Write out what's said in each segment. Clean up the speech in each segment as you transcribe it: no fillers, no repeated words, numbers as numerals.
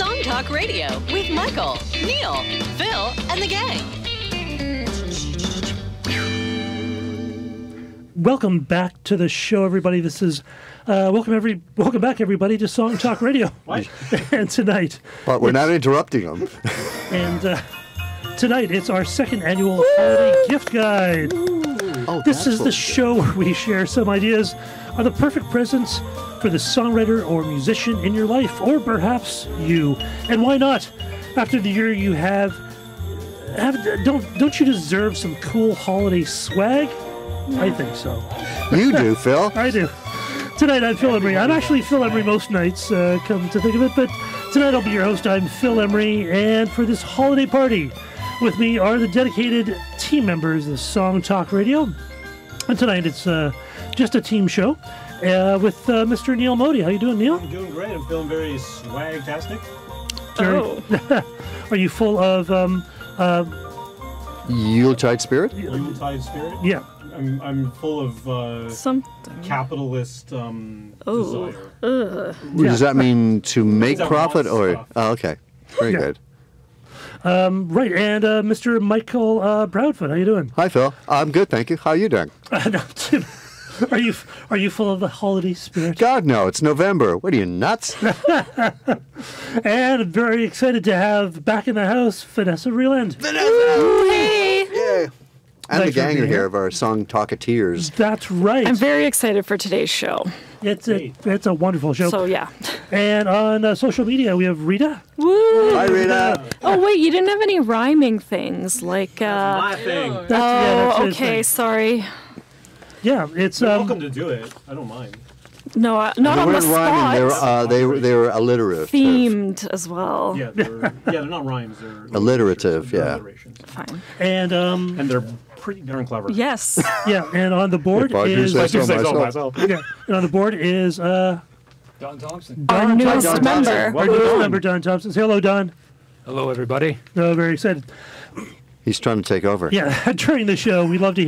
Song Talk Radio with Michael, Neil, Phil, and the gang. Welcome back to the show, everybody. This is welcome back, everybody, to Song Talk Radio. What? And tonight, But we're not interrupting them. and tonight it's our second annual holiday gift guide. This is the show where we share some ideas on the perfect presents for the songwriter or musician in your life, or perhaps you. And why not? After the year you have don't you deserve some cool holiday swag? I think so. You do, Phil. I do. Tonight I'm Phil Emery. I'm actually Phil Emery most nights, come to think of it, but tonight I'll be your host. I'm Phil Emery, and for this holiday party with me are the dedicated team members of Song Talk Radio. And tonight it's just a team show with Mr. Neil Modi. How you doing, Neil? I'm doing great. I'm feeling very swag-tastic. Are you full of Yuletide spirit? Yuletide spirit? yeah? I'm full of Something. capitalist desire. What does that mean? To make I profit? want Or stuff. oh, okay. Very Yeah. good. Right, and Mr. Michael Proudfoot. How you doing? Hi, Phil. I'm good, thank you. How are you doing? Are you full of the holiday spirit? God, no. It's November. What are you, nuts? And I'm very excited to have back in the house Vanessa Reland. Hey! Yeah. And Thanks the for gang being are here. here of our Song Talkateers. That's right. I'm very excited for today's show. It's a wonderful show. So, yeah. And on social media, we have Rita. Woo! Hi, Rita. Oh, wait, you didn't have any rhyming things like, My thing. That's his okay, thing. sorry. Yeah, it's You're welcome to do it. I don't mind. No, not They on the weren't rhyming. spot. They were alliterative. Themed as well. Yeah, they're not rhymes. They're Alliterative, they're yeah. alliterations. Fine. and And they're pretty darn clever. Yes. yeah, and on the board If I do is say I do say so myself. myself. yeah, and on the board is Don Thompson. Our Don newest Thompson. member. Our newest member, Don Thompson. Say hello, Don. Hello, everybody. No, very excited. He's trying to take over. Yeah, during the show, we'd love to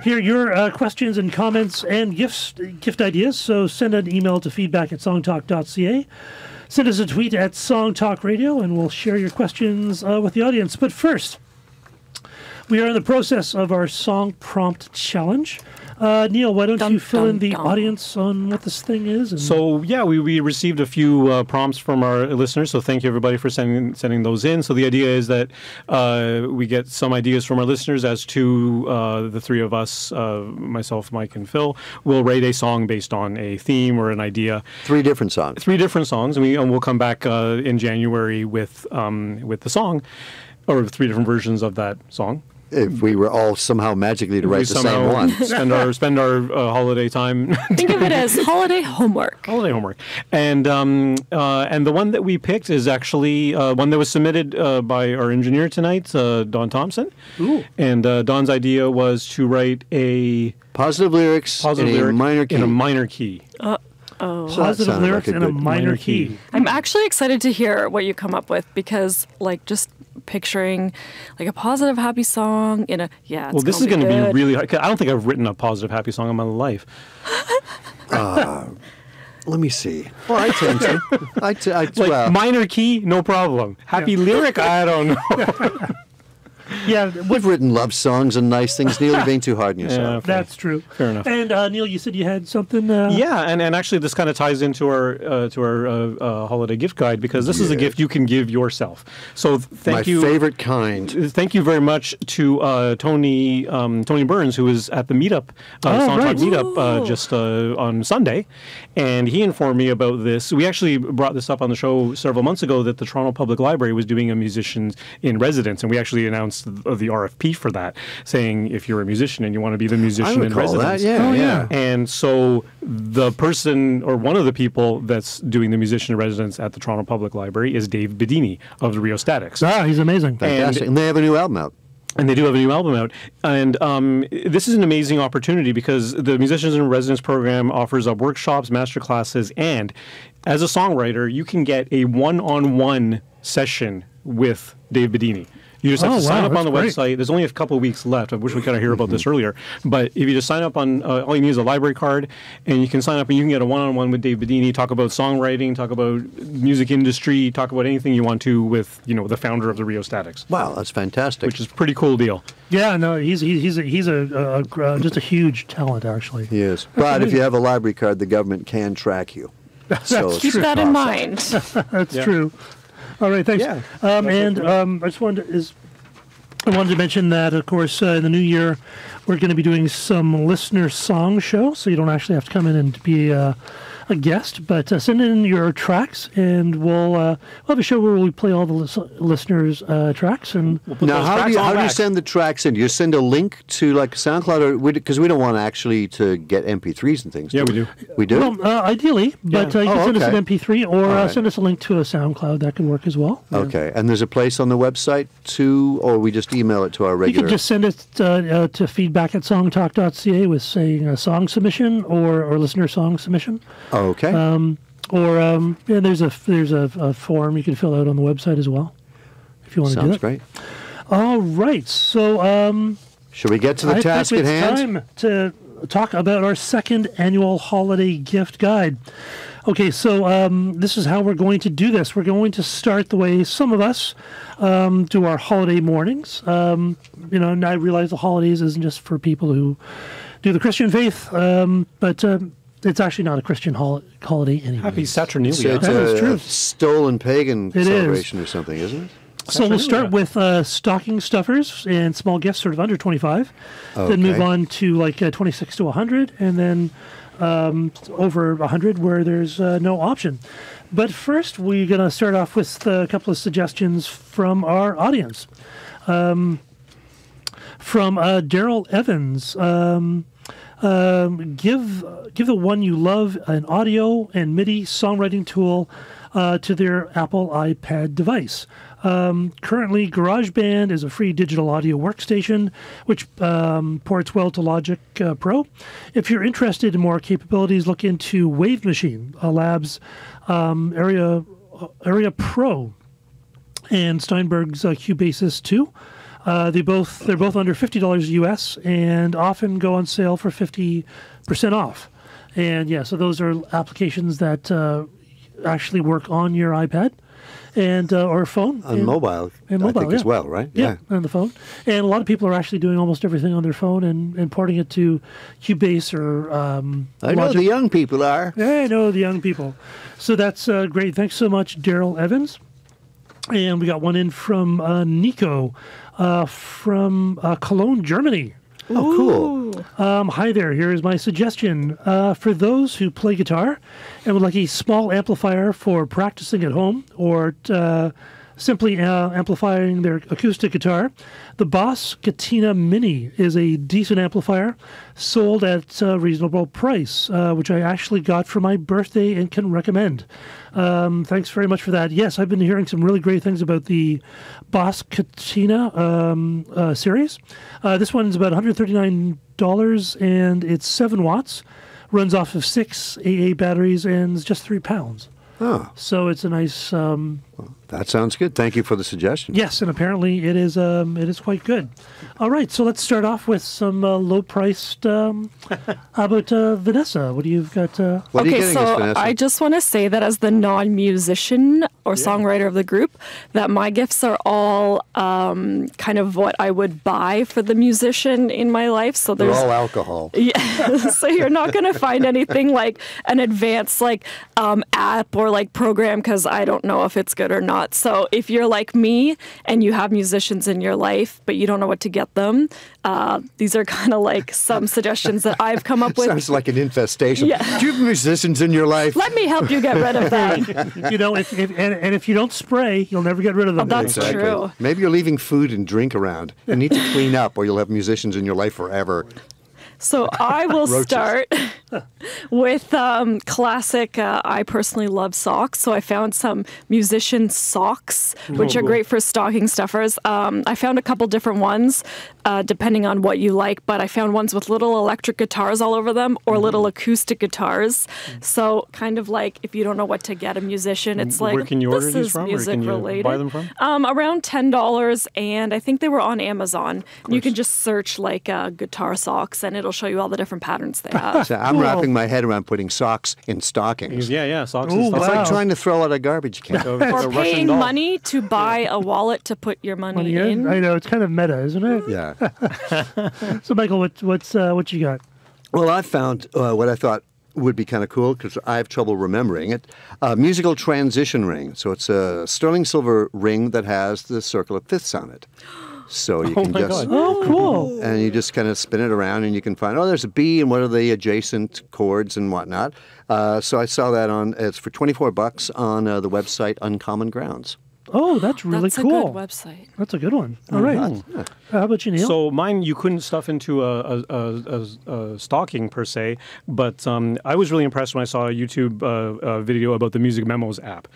hear your questions and comments and gift ideas. So send an email to feedback@songtalk.ca. Send us a tweet at Song Talk Radio, and we'll share your questions with the audience. But first, we are in the process of our song prompt challenge. Neil, why don't Dun, you fill in dun, the dun. audience on what this thing is? And So yeah, we received a few prompts from our listeners, so thank you everybody for sending those in. So the idea is that we get some ideas from our listeners as to the three of us, myself, Mike, and Phil, will write a song based on a theme or an idea. 3 different songs. 3 different songs, and we'll come back in January with the song, or 3 different versions of that song. If we were all somehow magically to We write the same somehow one. spend our holiday time. Think of it as holiday homework. Holiday homework, and the one that we picked is actually one that was submitted by our engineer tonight, Don Thompson. Ooh. And Don's idea was to write a Positive lyrics positive in lyric a minor key. in a minor key. So that positive sounded lyrics like a in a good minor key. I'm actually excited to hear what you come up with because, like, just picturing like a positive, happy song in a Well, this is going to be really hard. 'Cause I don't think I've written a positive, happy song in my life. Let me see. Well, I tend to. Like well, minor key, no problem. Happy lyric, I don't know. Yeah, we've written love songs and nice things. Neil, you're being too hard on yourself. Okay. that's true. Fair enough. And Neil, you said you had something. Yeah, and actually this kind of ties into our holiday gift guide because this is a gift you can give yourself. So thank you. My favorite kind. Thank you very much to Tony Burns, who was at the meetup, Song right. Talk meetup just on Sunday, and he informed me about this. We actually brought this up on the show several months ago that the Toronto Public Library was doing a musicians in residence, and we actually announced the RFP for that, saying if you're a musician and you want to be the musician in recall residence. that, yeah, Oh, yeah. And so the person or one of the people that's doing the musician in residence at the Toronto Public Library is Dave Bedini of the Rio Statics. He's amazing. Fantastic. And they have a new album out. And they do have a new album out. And this is an amazing opportunity because the Musicians in Residence program offers up workshops, master classes, and as a songwriter, you can get a one-on-one session with Dave Bedini. You just have to sign up on the that's great. website. There's only a couple of weeks left. I wish we could hear about this earlier. But if you just sign up on, all you need is a library card, and you can sign up and you can get a one-on-one with Dave Bedini, talk about songwriting, talk about music industry, talk about anything you want to with, the founder of the Rheostatics. Wow, that's fantastic. Which is a pretty cool deal. Yeah, no, he's just a huge talent, actually. He is. But if you have a library card, the government can track you. So Keep that in mind. That's true. All right, thanks. Yeah. I just wanted to mention that, of course, in the new year, we're going to be doing some listener song show, so you don't actually have to come in and be a guest, but send in your tracks, and we'll have a show where we play all the listeners' tracks. And now, how do you send the tracks in? Do you send a link to like SoundCloud, or because we don't want actually to get MP3s and things? Yeah, we do. We do. Well, ideally, but you can send us an MP3 or send us a link to a SoundCloud. That can work as well. Okay, and there's a place on the website or we just email it to our regular. You can just send it to feedback@songtalk.ca with saying a song submission or listener song submission. Okay. And there's a form you can fill out on the website as well, if you want to do it. Sounds great. All right, so should we get to the task at hand? It's time to talk about our second annual holiday gift guide. Okay, so this is how we're going to do this. We're going to start the way some of us do our holiday mornings. And I realize the holidays isn't just for people who do the Christian faith, but it's actually not a Christian holiday anyway. Happy Saturnalia. It's That is true. a stolen pagan It celebration or something, isn't it? So we'll start with stocking stuffers and small gifts, sort of under 25. Then move on to like 26 to 100, and then over 100 where there's no option. But first, we're going to start off with a couple of suggestions from our audience. From Daryl Evans. Give the one you love an audio and MIDI songwriting tool to their Apple iPad device. Currently, GarageBand is a free digital audio workstation which ports well to Logic Pro. If you're interested in more capabilities, look into Wave Machine Labs Area Pro and Steinberg's Cubasis 2. They're both under $50 US and often go on sale for 50% off. And yeah, so those are applications that actually work on your iPad and or phone and mobile. And mobile, I think, as well, right? Yeah, on the phone. And a lot of people are actually doing almost everything on their phone and porting it to Cubase or I know the young people are. Yeah, I know the young people. So that's great. Thanks so much, Daryl Evans. And we got one in from Nico from Cologne, Germany. Oh, cool. Hi there. Here is my suggestion. For those who play guitar and would like a small amplifier for practicing at home or simply amplifying their acoustic guitar, the Boss Katina Mini is a decent amplifier sold at a reasonable price, which I actually got for my birthday and can recommend. Thanks very much for that. Yes, I've been hearing some really great things about the Boss Katina series. This one's about $139 and it's 7 watts, runs off of 6 AA batteries, and is just £3. Oh. So it's a nice... that sounds good. Thank you for the suggestion. Yes, and apparently it is quite good. All right, so let's start off with some low-priced... how about Vanessa? What do you've got? What are you getting us, Vanessa? I just want to say that as the non-musician or songwriter of the group, that my gifts are all kind of what I would buy for the musician in my life. So they're all alcohol. Yeah, so you're not going to find anything like an advanced app or program, because I don't know if it's good or not. So if you're like me and you have musicians in your life but you don't know what to get them, these are kind of like some suggestions that I've come up with. Sounds like an infestation. Yeah. Do you have musicians in your life? Let me help you get rid of that. If you don't spray, you'll never get rid of them. Oh, that's true. Maybe you're leaving food and drink around. You need to clean up or you'll have musicians in your life forever. So I will start with classic, I personally love socks. So I found some musician socks, which are great for stocking stuffers. I found a couple different ones. depending on what you like. But I found ones with little electric guitars all over them or little acoustic guitars. So kind of like if you don't know what to get a musician, it's like, where can you order this these is from, or music can you related. buy them from? Around $10, and I think they were on Amazon. You can just search like guitar socks, and it'll show you all the different patterns they have. So I'm wrapping my head around putting socks in stockings. Yeah, socks Ooh, and stuff. It's wow. like trying to throw out a garbage can. So it's a Or Russian paying doll. money to buy a wallet to put your money in. I know, it's kind of meta, isn't it? Yeah. So, Michael, what you got? Well, I found what I thought would be kind of cool because I have trouble remembering it. Musical transition ring. So it's a sterling silver ring that has the circle of fifths on it. So you can my just God. Oh, cool. and you just kind of spin it around and you can find, there's a B and what are the adjacent chords and whatnot. So I saw that it's for $24 on the website Uncommon Grounds. Oh, that's really That's cool. a good website. That's a good one. All right. How about you, Neil? So mine, you couldn't stuff into a stocking per se, but I was really impressed when I saw a YouTube video about the Music Memos app.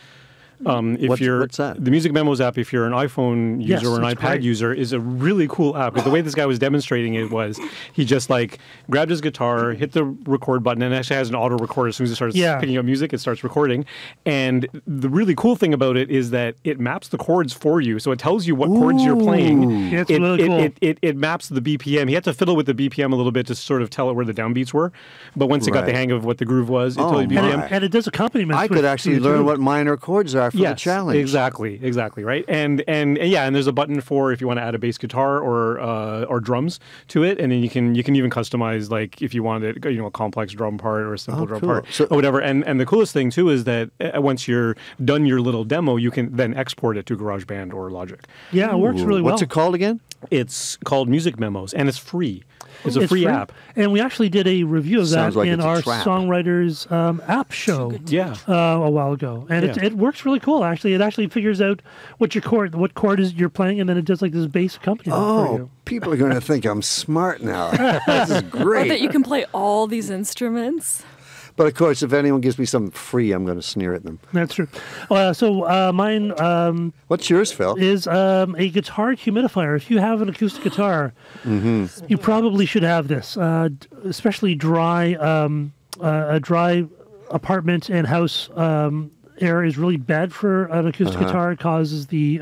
What's that? The Music Memos app, if you're an iPhone user Yes, or an it's iPad great. user, is a really cool app. But the way this guy was demonstrating it was he just like grabbed his guitar, hit the record button, and it actually has an auto record. As soon as it starts picking up music, it starts recording. And the really cool thing about it is that it maps the chords for you. So it tells you what chords you're playing. It's really cool. It maps the BPM. He had to fiddle with the BPM a little bit to sort of tell it where the downbeats were. But once it got the Right. hang of what the groove was, it told you BPM. And it does accompaniments. I could actually learn what minor chords are for the challenge. Exactly, right. And there's a button for if you want to add a bass guitar or drums to it, and then you can even customize like if you wanted a complex drum part or a simple drum cool. part So- or whatever. And the coolest thing too is that once you're done your little demo, you can then export it to GarageBand or Logic. Yeah, it works really well. What's it called again? It's called Music Memos, and it's free. It's a free app. And we actually did a review of Sounds that like in it's a our trap. Songwriters app show Yeah. a while ago. And Yeah. it works really cool, actually. It actually figures out what chord is you're playing, and then it does like this bass accompaniment for Oh, you. people are going to think I'm smart now. This is Or that great. you can play all these instruments. But of course, if anyone gives me something free, I'm going to sneer at them. That's true. So mine What's yours, Phil? is a guitar humidifier. If you have an acoustic guitar, you probably should have this, especially a dry apartment and house air is really bad for an acoustic guitar. It causes the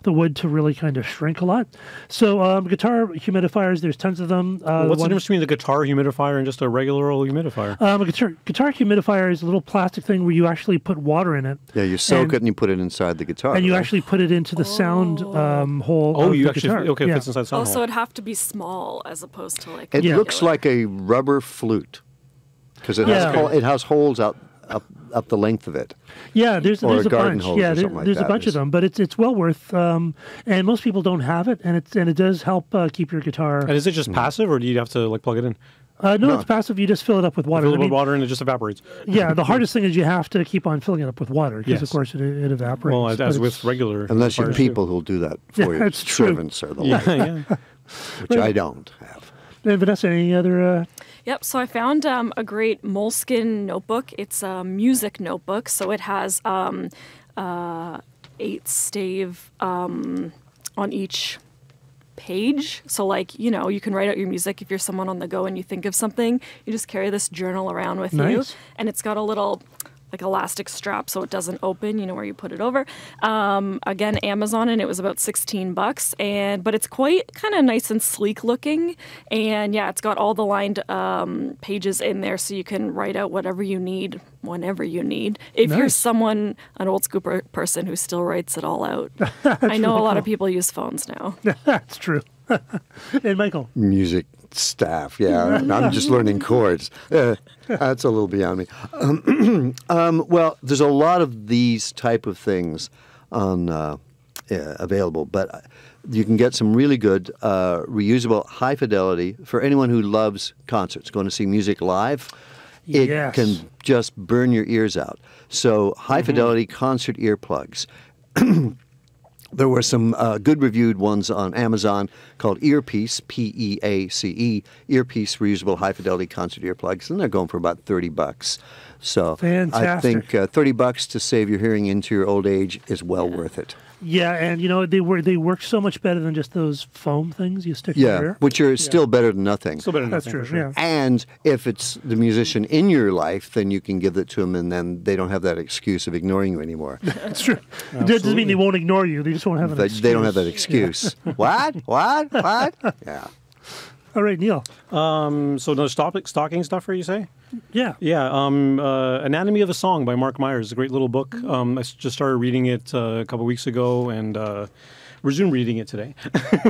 wood to really kind of shrink a lot. So guitar humidifiers, there's tons of them. What's the difference between the guitar humidifier and just a regular old humidifier? A guitar humidifier is a little plastic thing where you actually put water in it. Yeah, you soak And- it and you put it inside the guitar. And you right? actually put it into the sound hole Oh, of you the actually guitar. okay? It Yeah. fits inside sound. Also, it'd have to be small as opposed to like. It Yeah. looks like a rubber flute because it, Yeah. it has holes up the length of it. Yeah, there's Or a a garden bunch. hose Yeah, or something like there's a that. bunch of them, but it's well worth. And most people don't have it, and it does help keep your guitar. And is it just passive, or do you have to like plug it in? No, it's passive. You just fill it up with water. A I little bit mean, of water and it just evaporates. Yeah, the hardest thing is you have to keep on filling it up with water because, Yes. of course, it evaporates. Well, But as it's- with regular. Unless you're humidifiers, too. people who'll do that Yeah, for you. that's true. Servants are the like, Yeah. which I don't have. And Vanessa, any other? Yep. So I found a great moleskin notebook. It's a music notebook, so it has 8 stave on each page. So like, you can write out your music if you're someone on the go and you think of something. You just carry this journal around with you, Nice. and it's got a little like elastic strap so it doesn't open, where you put it over. Again, Amazon, and it was about $16, but it's quite kind of nice and sleek looking. And yeah, it's got all the lined pages in there so you can write out whatever you need whenever you need. If you're Nice. an old school person who still writes it all out. I know a lot of people use phones now. That's true. And Michael, Music staff, yeah. I'm just learning chords. That's a little beyond me. Well, there's a lot of these type of things on available, but you can get some really good reusable high fidelity for anyone who loves concerts, going to see music live. It Yes. can just burn your ears out. So high fidelity concert earplugs. There were some good reviewed ones on Amazon called Earpiece, P-E-A-C-E, Earpiece reusable high-fidelity concert earplugs, and they're going for about $30. So I think $30 to save your hearing into your old age is well worth it. Yeah, and they work so much better than just those foam things you stick in your ear. Which are still better than nothing. Still better than That's nothing. true. For sure. Yeah. And if it's the musician in your life, then you can give it to them, and then they don't have that excuse of ignoring you anymore. That's true. It doesn't mean they won't ignore you. They just won't have an excuse. They don't have that excuse. What? Yeah. All right, Neil. So no stocking stuffer, you say? Yeah. Yeah. Anatomy of a Song by Mark Myers. A great little book. I just started reading it a couple weeks ago and resumed reading it today.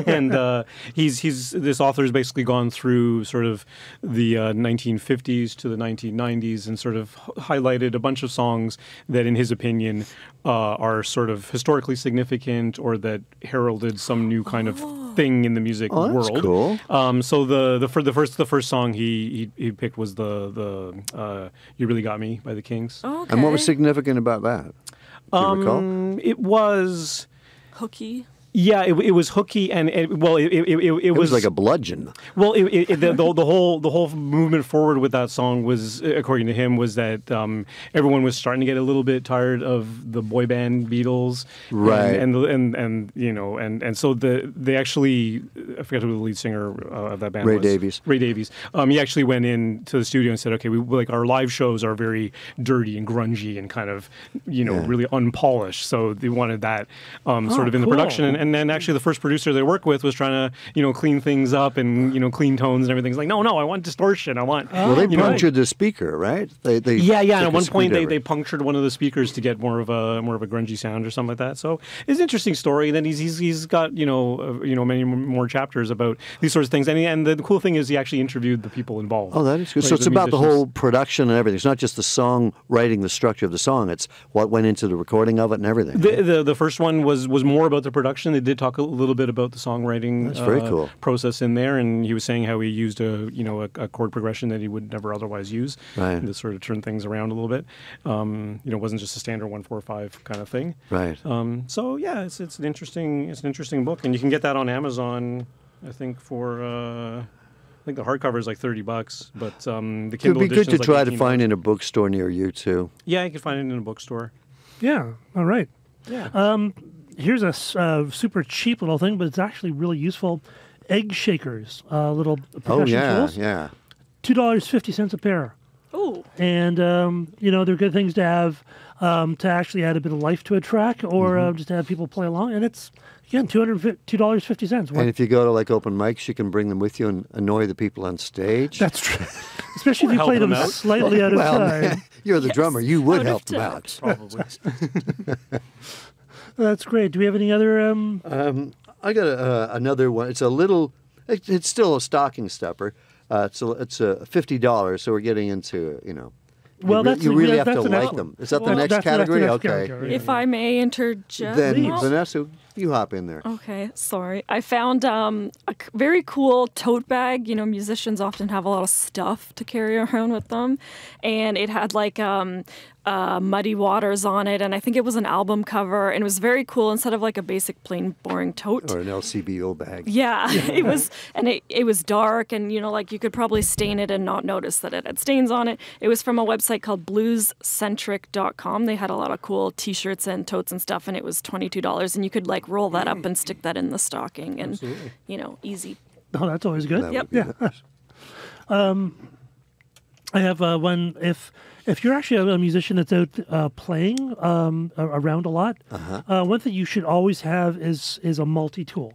And this author has basically gone through sort of the 1950s to the 1990s and sort of highlighted a bunch of songs that, in his opinion, are sort of historically significant or that heralded some new kind of thing in the music world. That's cool. So the first song he picked was the "You Really Got Me" by the Kings. Okay. And what was significant about that? Do you recall? It was. Hooky. Yeah, it was hooky, and it was like a bludgeon. Well, the whole movement forward with that song was, according to him, was that everyone was starting to get a little bit tired of the boy band Beatles, right? And so they actually, I forget who the lead singer of that band was. Ray Davies. He actually went into the studio and said, okay, our live shows are very dirty and grungy and kind of really unpolished. So they wanted that sort of in the production. And then actually the first producer they worked with was trying to, clean things up and, clean tones and everything. It's like, no, I want distortion. I want. Well, they punctured the speaker, right? They yeah. And at one point they punctured one of the speakers to get more of a grungy sound or something like that. So it's an interesting story. And then he's got many more chapters about these sorts of things. And the cool thing is he actually interviewed the people involved. Oh, that is good. So it's about the whole production and everything. It's not just the song writing, the structure of the song. It's what went into the recording of it and everything. The first one was more about the production. They did talk a little bit about the songwriting That's very cool. process in there, and he was saying how he used a chord progression that he would never otherwise use to sort of turn things around a little bit. It wasn't just a standard 1-4-5 kind of thing. Right. So yeah, it's an interesting book, and you can get that on Amazon. I think for I think the hardcover is like $30, but the Kindle edition It'd be good to is like try to $18. find in a bookstore near you too. Yeah, you can find it in a bookstore. Yeah. All right. Yeah. Here's a super cheap little thing, but it's actually really useful. Egg shakers, little percussion tools. Yeah. $2.50 a pair. Oh. And they're good things to have to actually add a bit of life to a track, or just to have people play along. And it's again $2.50. And if you go to like open mics, you can bring them with you and annoy the people on stage. That's true. Especially if you play them slightly out of time. You're the drummer. You would help them time. out. Probably. That's great. Do we have any other? I got another one. It's a little. It's still a stocking stuffer. It's $50. So we're getting into Well, you really have to the like next them. Is that Well, the next that's category? the next Okay. category. If I may interject. Then Well, Vanessa, you hop in there. Okay, sorry. I found a very cool tote bag. Musicians often have a lot of stuff to carry around with them. And it had like Muddy Waters on it. And I think it was an album cover. And it was very cool instead of like a basic plain boring tote. Or an LCBO bag. Yeah, it was, and it was dark, and you could probably stain it and not notice that it had stains on it. It was from a website called bluescentric.com. They had a lot of cool T-shirts and totes and stuff, and it was $22, and you could like roll that up and stick that in the stocking, and easy. Oh, that's always good. That would be nice. I have one. If you're actually a musician that's out playing around a lot, one thing you should always have is a multi-tool.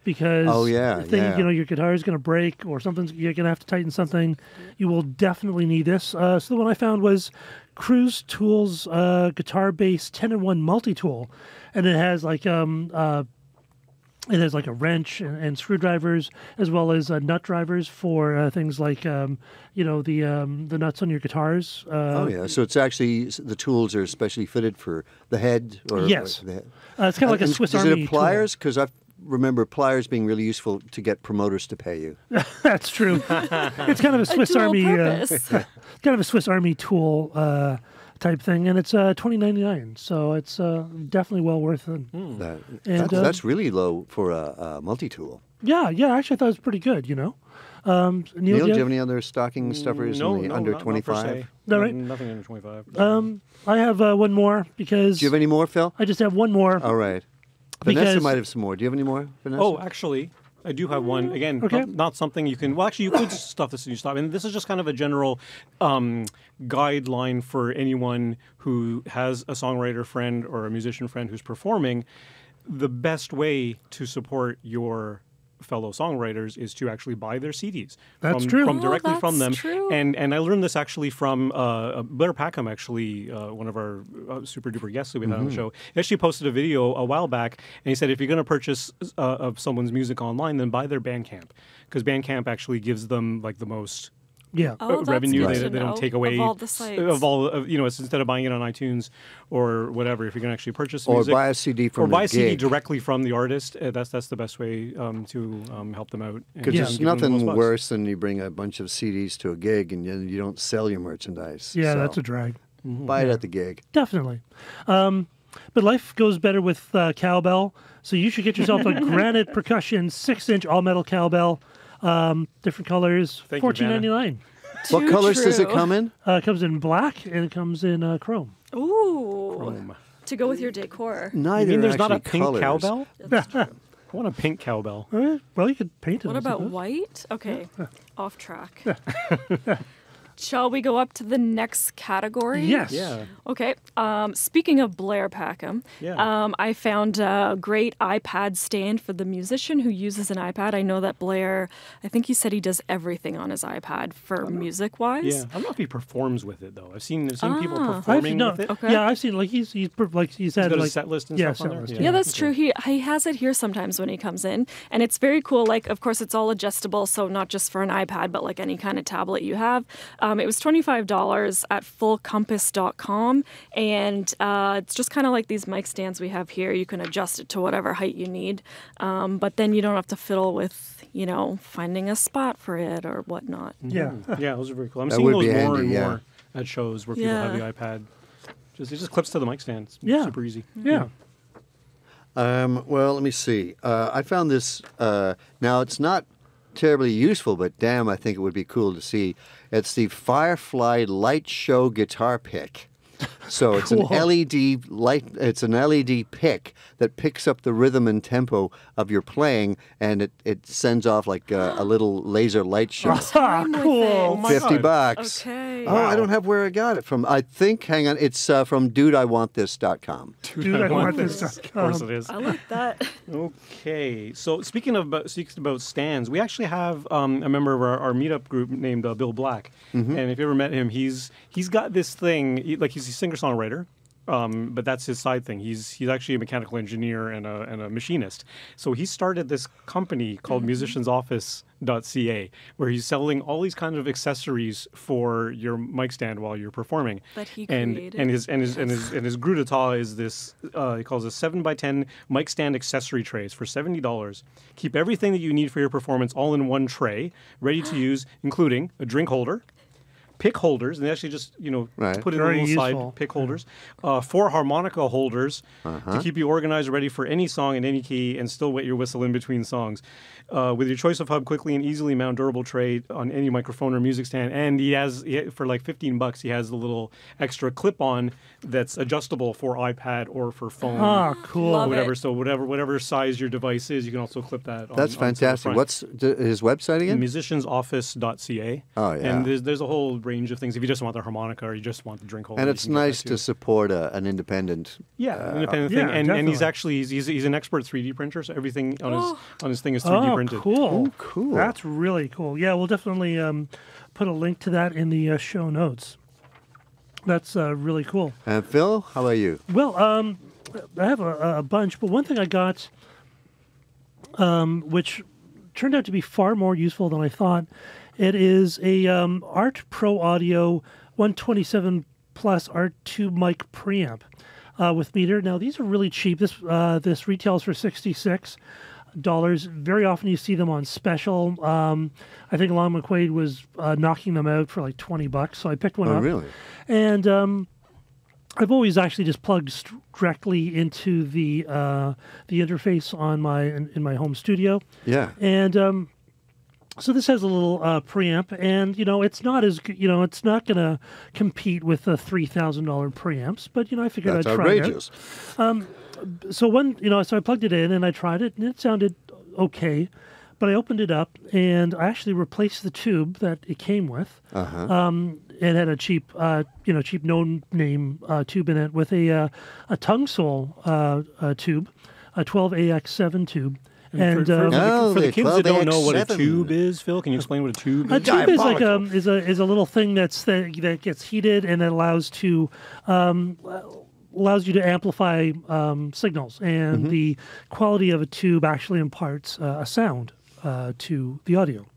Because if your guitar is going to break or you're going to have to tighten something, you will definitely need this. So the one I found was Cruise Tools Guitar Bass 10-in-1 multi-tool, and it has like a wrench and screwdrivers, as well as nut drivers for things like the nuts on your guitars. So it's actually the tools are specially fitted for the head. Yes, the head. It's kind of like a Swiss Army. Is it pliers? Because I remember pliers being really useful to get promoters to pay you. That's true. It's kind of a Swiss Army. Kind of a Swiss Army tool type thing, and it's $20.99. So it's definitely well worth it. That's really low for a multi-tool. Yeah. Actually, I thought it was pretty good. Neil, Neil, do you have any other stocking stuffers in the under 25? Is that right? Nothing under 25. I have one more because. Do you have any more, Phil? I just have one more. All right. Because- Vanessa might have some more. Do you have any more, Vanessa? Oh, actually, I do have one. Again, Okay. not something you can... Well, actually, you could stuff this in your stop. And this is just kind of a general guideline for anyone who has a songwriter friend or a musician friend who's performing. The best way to support your fellow songwriters is to actually buy their CDs That's true. directly from them. True. And I learned this actually from Blair Packham, actually one of our super duper guests that we had on the show. He actually posted a video a while back, and he said if you're going to purchase of someone's music online, then buy their Bandcamp, because Bandcamp actually gives them like the most Yeah. Oh, that's revenue. good They to don't know. take away Of all the sites. it's instead of buying it on iTunes or whatever. If you're going to actually purchase Or music, buy a CD from or buy the a CD gig. directly from the artist, that's the best way to help them out. Because and there's give them the most nothing bucks. worse than you bring a bunch of CDs to a gig and you don't sell your merchandise. Yeah, So that's a drag. buy it at the gig. Definitely. But life goes better with cowbell. So you should get yourself a granite percussion 6-inch all-metal cowbell. Different colors, Thank you, $14.99. What colors does it true. come in? It comes in black and it comes in chrome. Ooh. Chrome. To go with your decor. Neither You mean there's are not a actually pink colors. cowbell? I want a pink cowbell. Well, you could paint it. What I about suppose. white? Okay, off track. Shall we go up to the next category? Yes. Yeah. Okay. Speaking of Blair Packham, Yeah. I found a great iPad stand for the musician who uses an iPad. I know that Blair, I think he said he does everything on his iPad for music-wise. Yeah, I don't know if he performs with it though. I've seen people I've performing no, with it. Okay. Yeah, I've seen like he's had got a like set list and yeah, stuff on set there? list, Yeah. Yeah, that's true. He has it here sometimes when he comes in, and it's very cool. Like, of course, it's all adjustable, so not just for an iPad, but like any kind of tablet you have. It was $25 at fullcompass.com, and it's just kind of like these mic stands we have here. You can adjust it to whatever height you need, but then you don't have to fiddle with, finding a spot for it or whatnot. Yeah. Yeah, those are very cool. I'm That seeing would those be more handy, and yeah. more at shows where people have the iPad. It just clips to the mic stand. It's Yeah. super easy. Yeah. Well, let me see. I found this. Now, it's not terribly useful, but damn, I think it would be cool to see. It's the Firefly Light Show Guitar Pick. So it's Cool. an LED light. It's an LED pick that picks up the rhythm and tempo of your playing, and it sends off like a little laser light show. Ah, with cool. it. my $50. God. Okay. Oh, I don't have where I got it from. I think, hang on, it's from dudeIwantthis.com. Dude, I want this. Of course it is. I like that. Okay, so speaking about stands, we actually have a member of our meetup group named Bill Black, and if you ever met him, he's got this thing. He's a singer-songwriter, but that's his side thing. He's actually a mechanical engineer and a machinist. So he started this company called musiciansoffice.ca, where he's selling all these kind of accessories for your mic stand while you're performing. That he and created. his gros d'etat is this. He calls it 7x10 mic stand accessory trays for $70. Keep everything that you need for your performance all in one tray, ready to use, including a drink holder, pick holders, and they actually just Right. put in Very a little useful. side pick holders, 4 harmonica holders to keep you organized, ready for any song in any key, and still wet your whistle in between songs. With your choice of hub, quickly and easily mount durable tray on any microphone or music stand, and for like $15, he has the little extra clip-on that's adjustable for iPad or for phone. Ah, cool. Love it. Whatever. So whatever size your device is, you can also clip that. That's on fantastic. front. What's his website again? musiciansoffice.ca. Oh, yeah. And there's a whole range of things. If you just want the harmonica or you just want the drink holder, And you it's can get that nice too. to support an independent. Yeah, independent yeah, thing, and he's definitely. actually he's an expert 3D printer, so everything on his thing is 3D Oh, printed. cool. Oh, cool. That's really cool. Yeah, we'll definitely put a link to that in the show notes. That's really cool. And Phil, how about you? Well, I have a bunch, but one thing I got, which turned out to be far more useful than I thought, it is a Art Pro Audio 127 Plus R2 mic preamp with meter. Now these are really cheap. This retails for $66. Very often you see them on special. I think Lon McQuaid was knocking them out for like $20, so I picked one Oh, up. really? And I've always actually just plugged directly into the interface on in my home studio. Yeah. And so this has a little preamp, and it's not as it's not going to compete with the $3,000 preamps, but I figured That's I'd try outrageous. it. So so I plugged it in and I tried it, and it sounded okay. But I opened it up and I actually replaced the tube that it came with. It had a cheap, cheap no-name tube in it with a tongue sole tube, a 12AX7 tube. And for the kids that don't know what a 12AX7. tube is, Phil, can you explain what a tube a is? tube is like is a little thing that gets heated and it allows you to amplify signals, and the quality of a tube actually imparts a sound to the audio.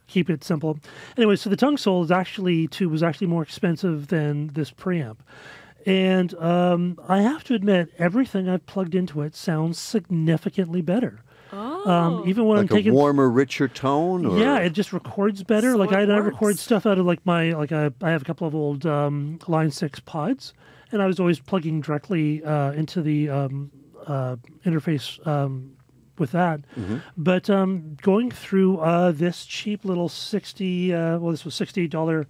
Keep it simple. Anyway, so the tongue sole was actually more expensive than this preamp. And I have to admit, everything I've plugged into it sounds significantly better. Even when I'm Like taking a warmer, richer tone? Or? yeah, it just records better. So like I it record works. stuff out of I have a couple of old Line 6 pods, and I was always plugging directly into the interface with that. But going through this cheap little this was $68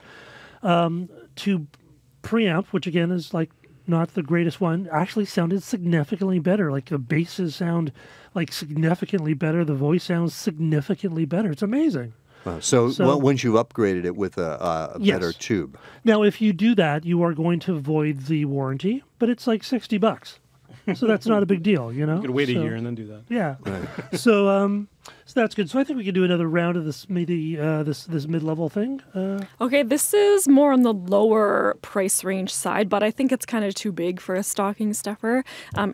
tube preamp, which again is not the greatest one, actually sounded significantly better. Like the basses sound significantly better. The voice sounds significantly better. It's amazing. So once you've upgraded it with a Yes. better tube. Now, if you do that, you are going to void the warranty, but it's like $60. So that's not a big deal, You could wait a year and then do that. Yeah. So that's good. So I think we could do another round of this MIDI, this mid-level thing. Okay, this is more on the lower price range side, but I think it's kind of too big for a stocking stuffer.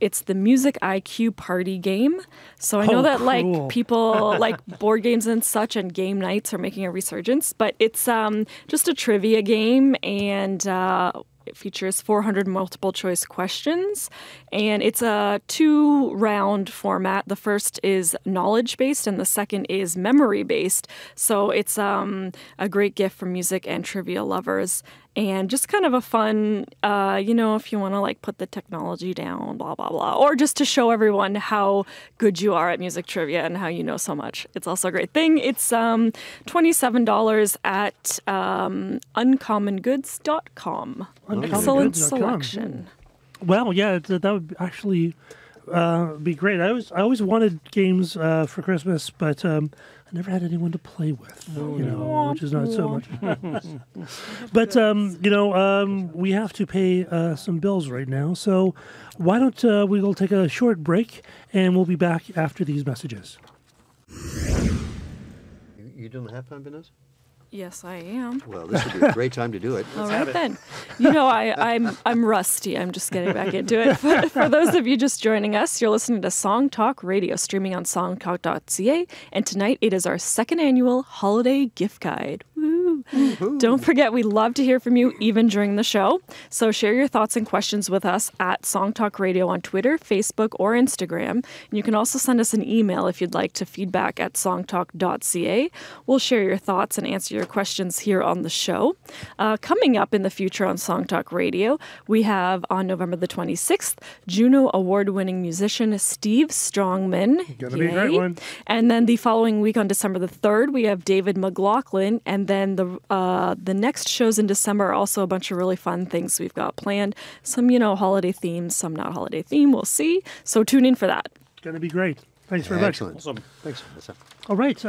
It's the Music IQ party game. So I know that cool. people like board games and such, and game nights are making a resurgence, but it's just a trivia game, and it features 400 multiple choice questions, and it's a 2-round format. The first is knowledge based and the second is memory based. So it's a great gift for music and trivia lovers, and just kind of a fun, if you want to put the technology down, blah, blah, blah, or just to show everyone how good you are at music trivia and how you know so much. It's also a great thing. It's $27 at uncommongoods.com. Excellent selection. Well, yeah, that would actually be great. I always wanted games for Christmas, but I never had anyone to play with, which is not so much. But, we have to pay some bills right now. So why don't we will take a short break, and we'll be back after these messages. You doing the halftime business? Yes, I am. Well, this would be a great time to do it. All right then. I'm rusty. I'm just getting back into it. For those of you just joining us, you're listening to Song Talk Radio, streaming on songtalk.ca, and tonight it is our second annual holiday gift guide. Woo! Don't forget, we love to hear from you even during the show. So share your thoughts and questions with us at Song Talk Radio on Twitter, Facebook, or Instagram. And you can also send us an email if you'd like to feedback@songtalk.ca. We'll share your thoughts and answer your questions here on the show. Coming up in the future on Song Talk Radio, we have on November the 26th, Juno Award-winning musician Steve Strongman. Gonna be a great one. And then the following week on December the 3rd, we have David McLaughlin. And then the next shows in December are also a bunch of really fun things we've got planned. Some, holiday themes, some not holiday theme. We'll see. So tune in for that. Going to be great. Thanks very much. Excellent. Awesome. Thanks. All right,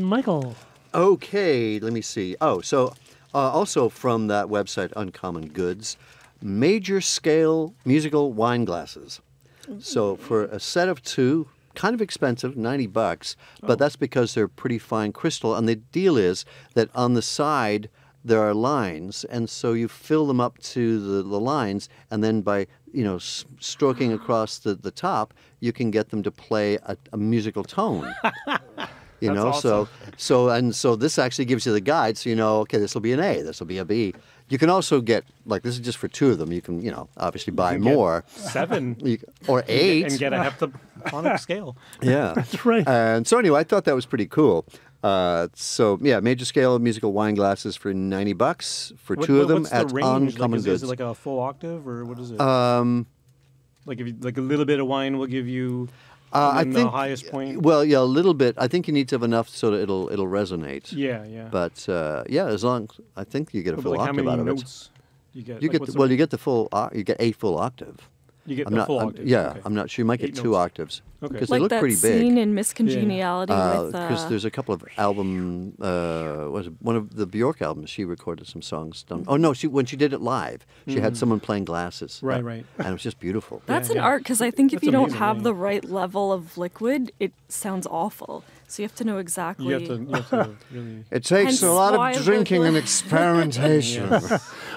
Michael. Okay, let me see. Oh, so also from that website, Uncommon Goods, major scale musical wine glasses. So for a set of 2, kind of expensive, $90, but that's because they're pretty fine crystal. And the deal is that on the side there are lines, and so you fill them up to the lines, and then by stroking across the top, you can get them to play a musical tone. Awesome. So this actually gives you the guide, so okay, this will be an A, this will be a B. You can also get, this is just for 2 of them, you can, obviously buy more. 7. Or 8. And get a heptaponic scale. Yeah. That's right. And so anyway, I thought that was pretty cool. So yeah, major scale musical wine glasses for $90 for two of them what's at the range? Uncommon Is Goods. it like a full octave or what is it? Like if you, like a little bit of wine will give you I the think highest point. Well, yeah, a little bit. I think you need to have enough so that it'll resonate. Yeah, yeah. But yeah, as long I think you get a But full like how octave many out of it. notes you get? You Like, get what's you get the full you get 8 full octave. You get I'm the not, full I'm- octave. Yeah, okay. I'm not sure. You might get 8 2 notes. octaves Okay. because they Like look that pretty big. scene in Miss Congeniality with Because there's a couple of album, was it one of the Bjork albums? She recorded some songs. Oh no, when she did it live, she had someone playing glasses. Right, right. And it was just beautiful. That's an yeah. art because I think if That's you don't amazing, have yeah. the right level of liquid, it sounds awful. So you have to know exactly. You have to really. It takes Hence a lot why of the- drinking and experimentation.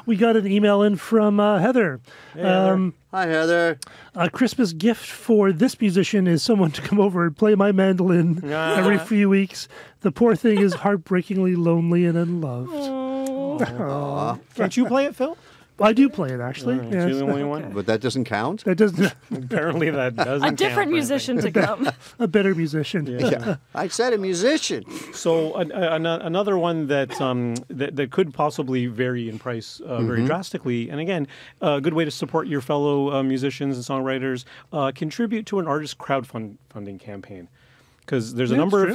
We got an email in from Heather. Hi, Heather. A Christmas gift for this musician is someone to come over and play my mandolin every few weeks. The poor thing is heartbreakingly lonely and unloved. Can't you play it, Phil? I do play it, actually. You're the Yes. only one. But that doesn't count? That doesn't. Apparently that doesn't. A different count, musician to come. A better musician. Yeah. I said a musician. So another one that that could possibly vary in price very drastically, and again, a good way to support your fellow musicians and songwriters, contribute to an artist crowdfunding campaign. Because there's a number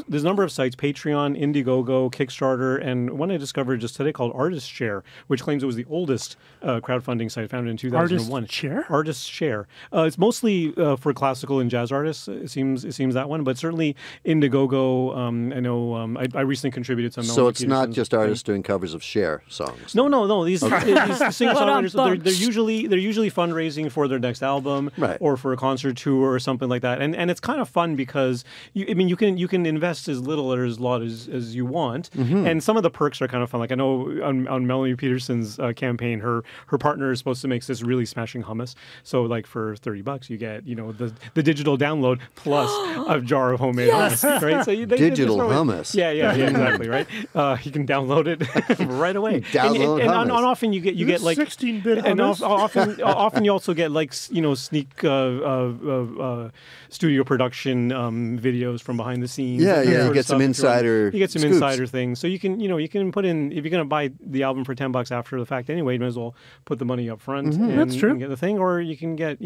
of sites: Patreon, Indiegogo, Kickstarter, and one I discovered just today called Artist Share, which claims it was the oldest crowdfunding site, founded in 2001. Artist Share? Artist Share. It's mostly for classical and jazz artists. It seems that one, but certainly Indiegogo. I know I recently contributed to. So Melanie it's not Peterson's just thing. artists doing covers of Cher songs. No. These singer-songwriters, Ba-dum-bum. they're usually fundraising for their next album, Right. or for a concert tour or something like that. And it's kind of fun because you can invest as little or as lot as you want, and some of the perks are kind of fun. Like I know on Melanie Peterson's campaign, her partner is supposed to make this really smashing hummus. So like for $30, you get the digital download plus a jar of homemade hummus, right? So they Digital just throw it- hummus. Yeah, exactly, right. You can download it right away. Download and hummus. often you get like 16-bit and hummus. often you also get like sneak studio production videos from behind the scenes. Yeah, and that yeah, you sort of get some stuff if you want. insider You get some scoops. insider things. So you can put in, if you're going to buy the album for $10 after the fact anyway, you might as well put the money up front and, That's true. and get the thing. Or you can get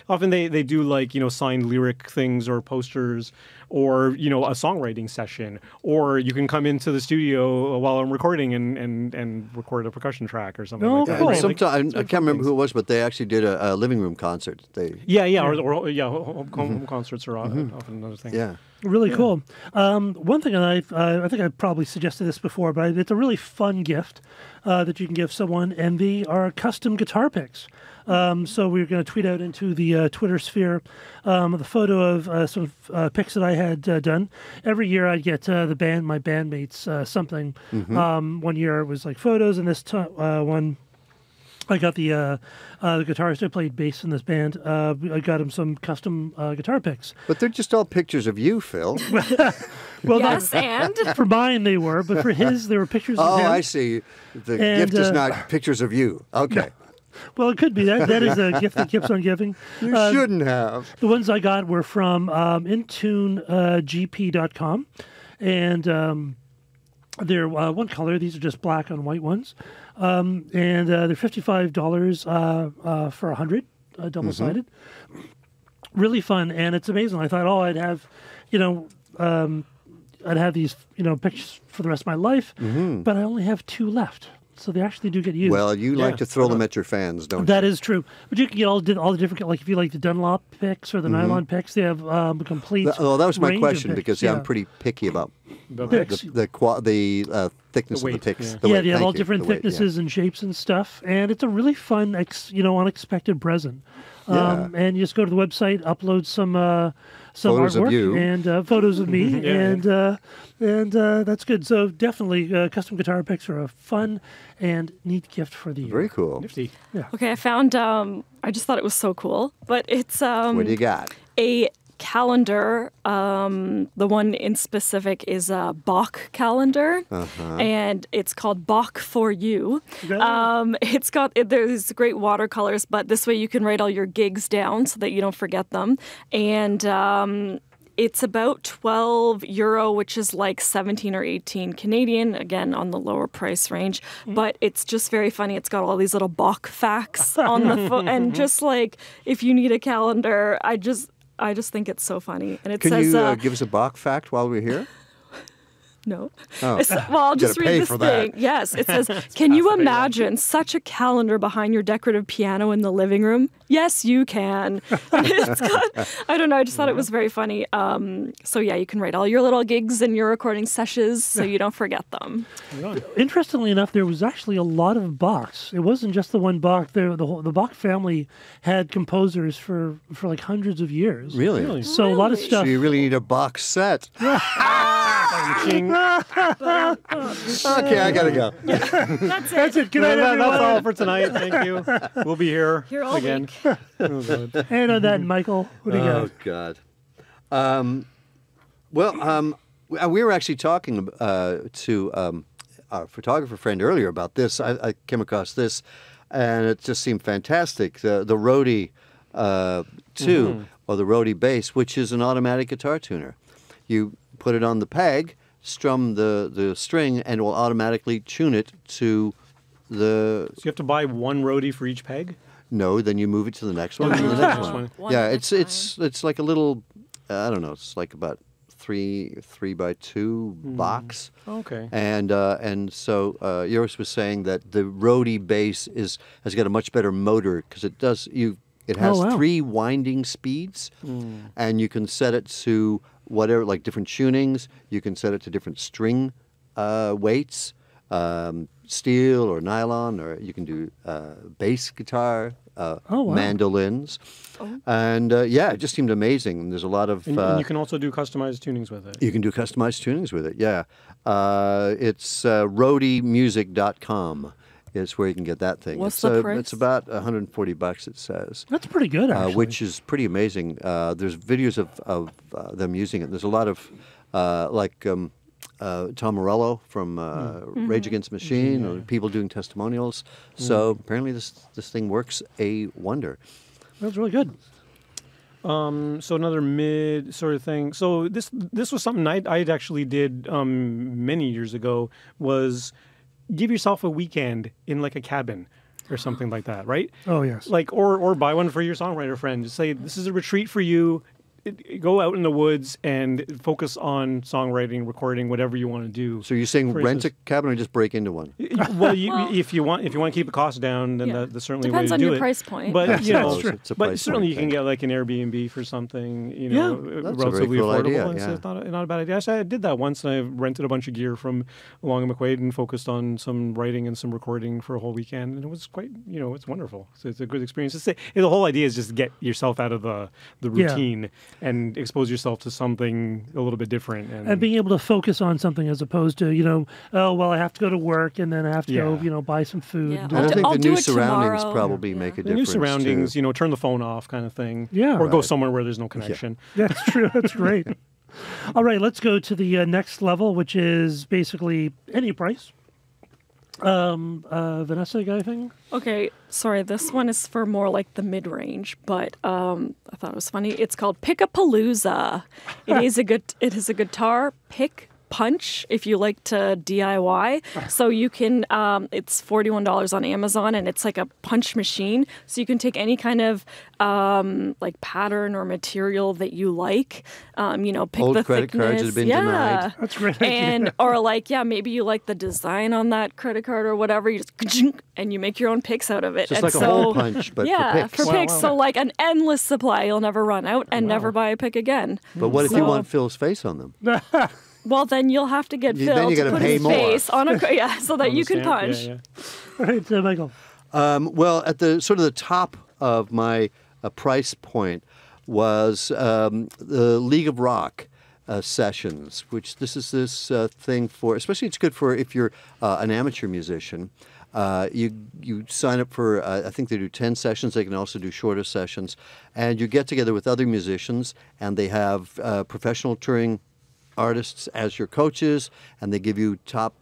often they do like signed lyric things or posters, or a songwriting session, or you can come into the studio while I'm recording and record a percussion track or something Oh, like that. cool. right? Like, Sometimes I can't remember who it was, but they actually did a living room concert. home concerts are often another thing. Yeah. Really cool. One thing I think I probably suggested this before, but it's a really fun gift that you can give someone, and they are custom guitar picks. So we're going to tweet out into the Twitter sphere the photo of some picks that I had done. Every year I'd get my bandmates something. One year it was like photos, and this one I got the guitarist who played bass in this band. I got him some custom guitar picks. But they're just all pictures of you, Phil. Well, Yes, and for mine they were, but for his they were pictures of Oh, him. I see. The And, gift is not pictures of you. Okay. Well, it could be that. That is a gift that keeps on giving. You shouldn't have. The ones I got were from intunegp.com, and they're one color. These are just black on white ones, and they're $55 for 100, double-sided. Really fun, and it's amazing. I thought, I'd have, I'd have these, pictures for the rest of my life, but I only have 2 left. So they actually do get used. Well, you like to throw them at your fans, don't That is true. But you can get all the different, like if you like the Dunlop picks or the nylon picks, they have a complete. you? Well, that was my range of question picks. because I'm pretty picky about The Picks. the thickness of the weight, picks. yeah. The Yeah, weight, they have thank all you, different the weight, yeah. thicknesses and shapes and stuff, and it's a really fun, unexpected present. Yeah. And you just go to the website, upload some Photos of artwork you. and photos of me, and that's good. So definitely, custom guitar picks are a fun and neat gift for the year. Very cool. Nifty. okay, I found. I just thought it was so cool, but it's What do you got? a calendar. The one in specific is a Bach Calendar, and it's called Bach for You. There's great watercolors, but this way you can write all your gigs down so that you don't forget them. And It's about €12, which is like 17 or 18 Canadian, again, on the lower price range. But it's just very funny. It's got all these little Bach facts on the and just like, if you need a calendar, I just think it's so funny. And it Can says, you give us a Bach fact while we're here? no. Oh. Well, I'll just Gotta read pay this for thing. that. Yes, it says, can you imagine such a calendar behind your decorative piano in the living room? Yes, you can. It's got, I don't know, I just thought it was very funny. So yeah, you can write all your little gigs and your recording sessions so you don't forget them. Interestingly enough, there was actually a lot of Bachs. It wasn't just the one Bach. The Bach family had composers for like hundreds of years. Really? So a lot of So stuff. you really need a box set. Ching. Okay, I gotta go. That's it. Good night, everyone. That's all for tonight. Thank you. We'll be here You're all again. week. Oh, God. And on that, Michael, what do you Oh got? God. We were actually talking to our photographer friend earlier about this. I came across this, and it just seemed fantastic. The Roadie 2 or the Roadie Bass, which is an automatic guitar tuner. You put it on the peg, strum the string, and it will automatically tune it to the. So you have to buy one roadie for each peg? No, then you move it to the next one. Oh, to the the next next one. one. One Yeah, at a it's like a little, I don't know, it's like about three by two box. Okay. And so Yoris was saying that the Roadie Bass has got a much better motor because it has wow. 3 winding speeds, and you can set it to whatever, like different tunings. You can set it to different string weights, steel or nylon, or you can do bass guitar, wow. mandolins, and yeah, it just seemed amazing. And there's a lot of And you can also do customized tunings with it. you can do customized tunings with it. Yeah, it's roadiemusic.com. Is where you can get that thing. What's it's, the price? It's about $140. It says. That's pretty good, actually. Which is pretty amazing. There's videos of them using it. There's a lot of Tom Morello from Rage Against the Machine, or people doing testimonials. So apparently this thing works a wonder. That's really good. So another mid sort of thing. So this was something I actually did many years ago, was give yourself a weekend in like a cabin or something like that, right? Oh, yes. Like or buy one for your songwriter friend. Just say, this is a retreat for you. Go out in the woods and focus on songwriting, recording, whatever you want to do. So you're saying For rent a instance- cabin or just break into one? Well, if you want to keep the cost down, then Yeah. that's certainly Depends a way on to do your it. price point. But you know, That's true. It's a but price certainly point you can thing. get like an Airbnb for something, you Yeah. know, That's a very relatively cool affordable. idea, And so yeah. it's not a bad idea. Actually, I did that once, and I rented a bunch of gear from Long and McQuaid and focused on some writing and some recording for a whole weekend, and it was quite, it's wonderful. So it's a good experience. The whole idea is just to get yourself out of the routine and expose yourself to something a little bit different, And being able to focus on something as opposed to, oh, well, I have to go to work and then I have to go, Yeah. buy some food. Yeah. and do And I that. think I'll the do new it surroundings tomorrow. probably Yeah. make a the new difference. surroundings, too. turn the phone off, kind of thing. Yeah. or go Right. somewhere where there's no connection. That's true. That's great. All right, let's go to the next level, which is basically any price. Vanessa, you got anything? Okay, sorry, this one is for more like the mid-range, but I thought it was funny. It's called PickupPalooza. It is a guitar pick punch if you like to DIY. So you can it's $41 on Amazon, and it's like a punch machine. So you can take any kind of like pattern or material that you like. Pick Old the credit thickness. cards that have been yeah. denied. That's great. And or like, yeah, maybe you like the design on that credit card or whatever. You just and you make your own picks out of it. Just and like a hole punch, but yeah, for picks. picks. So like an endless supply. You'll never run out and never buy a pick again. But what if you So- want Phil's face on them? Well, then you'll have to get Then Phil you to gotta put pay his more. face on a so that you can Stamp, punch. yeah. All right, Michael. Well, at the sort of the top of my price point was the League of Rock sessions, which this thing for, especially it's good for if you're an amateur musician. You sign up for, I think they do 10 sessions. They can also do shorter sessions. And you get together with other musicians, and they have professional touring artists as your coaches, and they give you top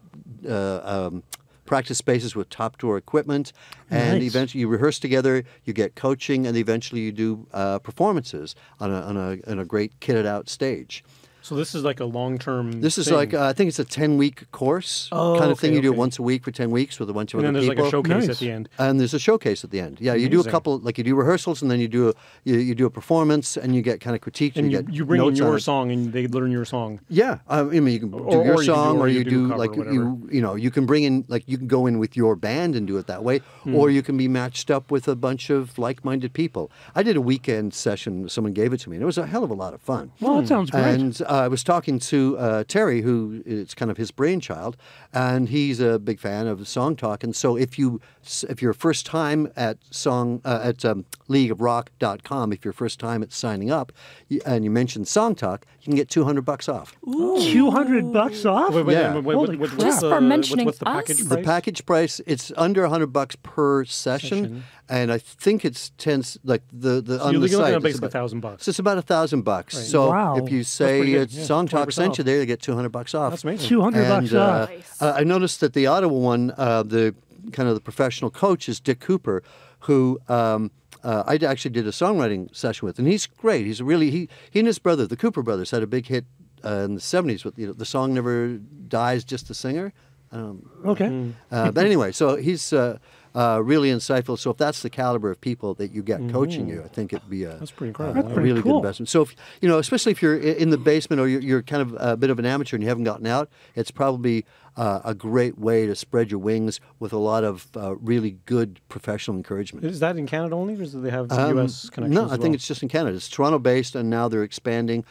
practice spaces with top drawer equipment, and Nice. eventually you rehearse together. You get coaching, and eventually you do performances on a great kitted out stage. So this is like a long-term This is thing. like I think it's a 10-week course Oh, kind of thing. okay, You do it okay. once a week for 10 weeks with a bunch of and other then there's people. like a showcase Nice. at the end. And there's a showcase at the end. Yeah, you do a Amazing. couple, like you do rehearsals, and then you do a performance, and you get kind of critiqued. And get you bring in notes on your it. song, and they learn your song. Yeah, I mean you can do Or your you can do- song, or or you you do do cover, like whatever. you can bring in like you can go in with your band and do it that way, or you can be matched up with a bunch of like-minded people. I did a weekend session. Someone gave it to me, and it was a hell of a lot of fun. Well, that sounds great. And I was talking to Terry, who it's kind of his brainchild, and he's a big fan of Song Talk. And so if you're first time at leagueofrock.com, if you're first time at signing up, and you mention Song Talk, you can get $200 off. $200 off? Yeah. Holy what's crap. Just for mentioning what's the us? package The price? package price, it's under $100 per session, and I think it's like the on You're the looking site. at it's basically about- $1,000. So it's about $1,000. So Wow. if you pretty say good. Yeah, Song Talk 20% sent you off. there, you get $200 off. That's amazing. $200 off. Nice. I noticed that the Ottawa one, the kind of the professional coach is Dick Cooper, who I actually did a songwriting session with, and he's great. He's really he and his brother, the Cooper brothers, had a big hit in the '70s with the song "Never Dies, Just the Singer." Okay. But anyway, so he's really insightful. So if that's the caliber of people that you get coaching you, I think it'd be That's pretty incredible. That's yeah. a pretty really cool. good investment. So, if, especially if you're in the basement or you're kind of a bit of an amateur and you haven't gotten out, it's probably a great way to spread your wings with a lot of really good professional encouragement. Is that in Canada only, or do they have U.S. connections? No, as I think well? it's just in Canada. It's Toronto-based, and now they're expanding.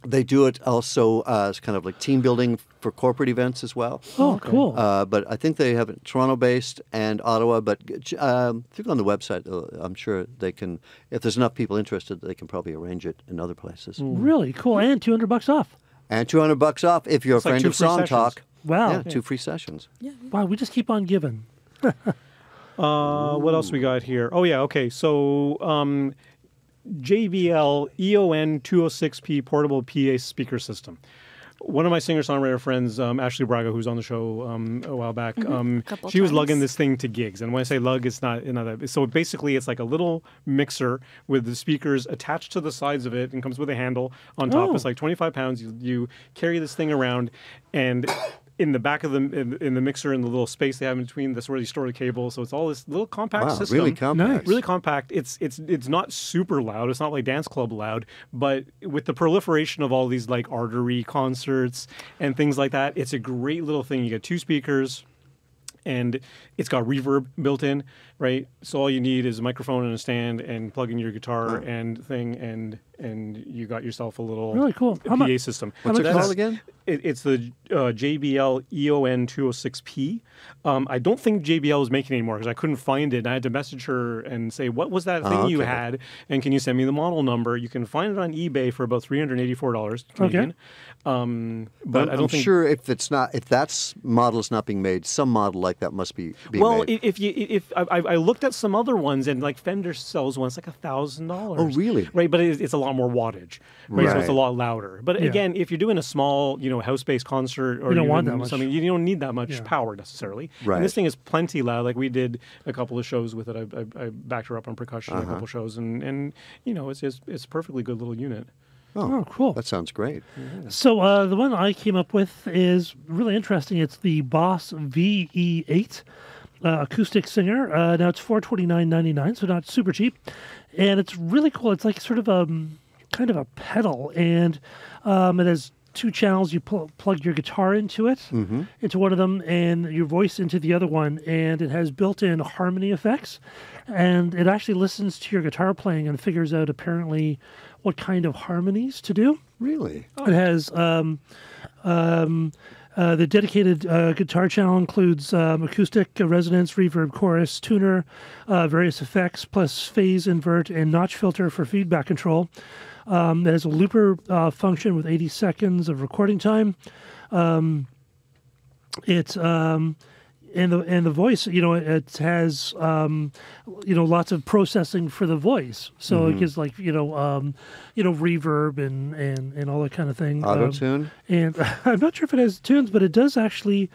They do it also as kind of like team building for corporate events as well. Oh, cool. But I think they have it Toronto-based and Ottawa. But if you go on the website, I'm sure they can. If there's enough people interested, they can probably arrange it in other places. Really cool. And $200 off. And $200 off if you're It's a like friend 2 of free Song sessions. Talk. Wow. Yeah, 2 free sessions. Wow, we just keep on giving. What else we got here? Oh yeah, okay. So JBL Aon 206P portable PA speaker system. One of my singer-songwriter friends, Ashley Braga, who's on the show a while back, Couple she was times. lugging this thing to gigs. And when I say lug, it's not that. So basically, it's like a little mixer with the speakers attached to the sides of it and comes with a handle on top. Oh. It's like 25 pounds. You carry this thing around, and in the back of in the mixer, in the little space they have in between, that's where you store the cable. So it's all this little compact Wow, system. really compact. Nice. Really compact. It's not super loud. It's not like dance club loud, but with the proliferation of all these like artery concerts and things like that, it's a great little thing. You get 2 speakers, and it's got reverb built in, right? So all you need is a microphone and a stand, and plug in your guitar and thing, and you got yourself a little Really cool. How PA mu- system. What's it That's- called again? It's the JBL Aon 206P. I don't think JBL is making it anymore because I couldn't find it. And I had to message her and say, what was that thing you okay. had? And can you send me the model number? You can find it on eBay for about $384 Canadian. But I don't I'm think... sure if that's model's not being made, some model like that must be being Well, made. if I looked at some other ones, and like Fender sells one, it's like $1,000. Oh, really? Right, but it's a lot more wattage, right? So it's a Right. lot louder. But Yeah. again, if you're doing a small, house-based concert, or You don't want even that much. something, you don't need that much Yeah. power necessarily. Right. And this thing is plenty loud. Like we did a couple of shows with it. I backed her up on percussion a couple shows, and it's a perfectly good little unit. Oh, cool. That sounds great. So the one I came up with is really interesting. It's the Boss VE8 acoustic singer. Now it's $429.99, so not super cheap, and it's really cool. It's like sort of a kind of a pedal, and it has 2 channels. You plug your guitar into it, into one of them, and your voice into the other one, and it has built-in harmony effects, and it actually listens to your guitar playing and figures out apparently what kind of harmonies to do. Really? It has the dedicated guitar channel includes acoustic, resonance, reverb, chorus, tuner, various effects, plus phase invert and notch filter for feedback control. It has a looper function with 80 seconds of recording time. It's and the voice, it has lots of processing for the voice, so it gives like reverb and all that kind of thing. Auto tune? And I'm not sure if it has tunes, but it does actually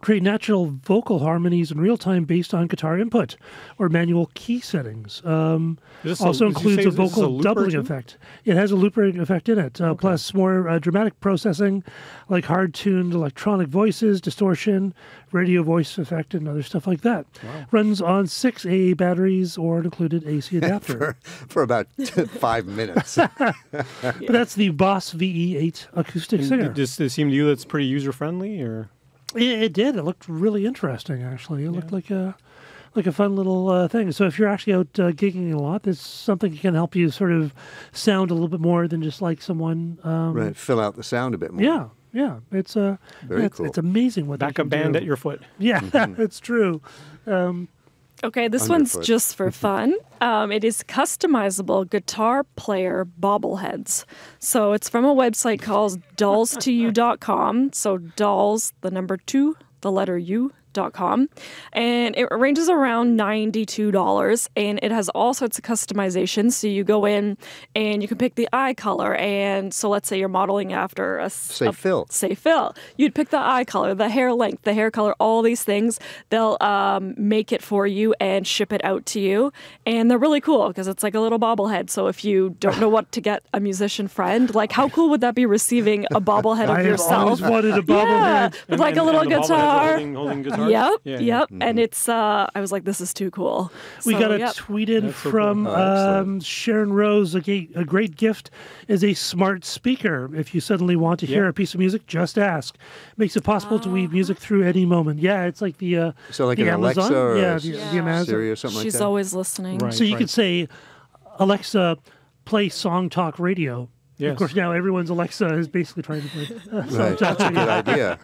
create natural vocal harmonies in real time based on guitar input or manual key settings. Also includes a vocal doubling effect. It has a looping effect in it, plus more dramatic processing like hard-tuned electronic voices, distortion, radio voice effect, and other stuff like that. Wow. Runs on 6 AA batteries or an included AC adapter. for about 5 minutes. But that's the Boss VE8 acoustic singer. Does it seem to you that's pretty user-friendly, or...? It did. It looked really interesting, actually. It looked like a fun little thing. So if you're actually out gigging a lot, there's something that can help you sort of sound a little bit more than just like someone. Right, fill out the sound a bit more. Yeah. It's very cool. It's amazing what Backup band at your foot. Yeah, it's true. Okay, this one's just for fun. It is customizable guitar player bobbleheads. So it's from a website called dollstoyou.com. So dolls, the number 2, the letter U.com, and it ranges around $92, and it has all sorts of customizations. So you go in and you can pick the eye color, and so let's say you're modeling after Phil. Say Phil. You'd pick the eye color, the hair length, the hair color, all these things. They'll make it for you and ship it out to you, and they're really cool because it's like a little bobblehead. So if you don't know what to get a musician friend, like how cool would that be receiving a bobblehead of yourself? I always wanted a bobblehead. With like a little guitar. Holding guitar. Yep. Mm-hmm. And it's, I was like, this is too cool. We got a tweet in from Sharon Rose. A great gift is a smart speaker. If you suddenly want to hear a piece of music, just ask. Makes it possible to weave music through any moment. Yeah, it's like the so like the an Amazon. Alexa or the Amazon. Siri or something like that. She's always listening. Right, so you could say, Alexa, play Song Talk Radio. Yes. Of course, now everyone's Alexa is basically trying to play Song Talk That's a Radio. good idea.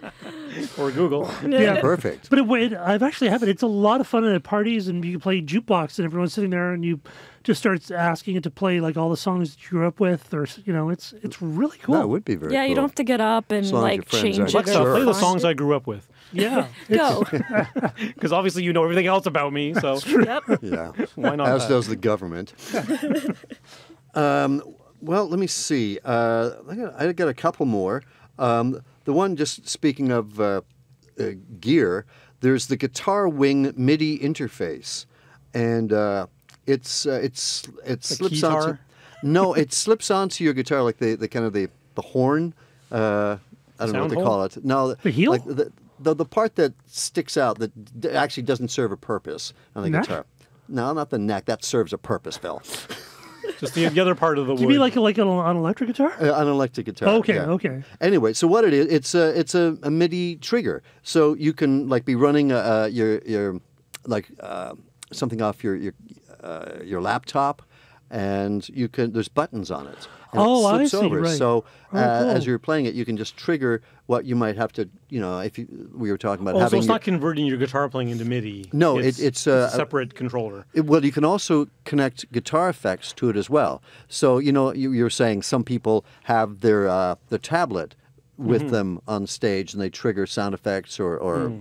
Or Google. Yeah, Perfect. But I've actually have it. It's a lot of fun at parties, and you can play jukebox, and everyone's sitting there, and you just start asking it to play like all the songs that you grew up with, or it's really cool. That would be very cool. Yeah, you don't have to get up and long as your like friends change are it. Alexa, Sure. play the songs I grew up with. Yeah, Go. Because obviously you know everything else about me, so Yep. Yeah. why not? As does the government. Well, let me see. I got a couple more. The one, just speaking of gear, there's the Guitar Wing MIDI interface, and it slips onto. No, it slips onto your guitar like the kind of the horn. I don't know what they call it. No, the heel. Like the part that sticks out that actually doesn't serve a purpose on the guitar. No, not the neck. That serves a purpose, Phil. Just the other part of the wood. Do you mean like on an electric guitar? An electric guitar. Okay, yeah. okay. Anyway, so what it is, it's a MIDI trigger. So you can like be running your something off your laptop, and you can. There's buttons on it. And it slips I see. over. Right. So cool. as you're playing it, you can just trigger what you might have to. If we were talking about having. So it's not converting your guitar playing into MIDI. No, it's a separate controller. Well, you can also connect guitar effects to it as well. So you're saying some people have their tablet with them on stage, and they trigger sound effects or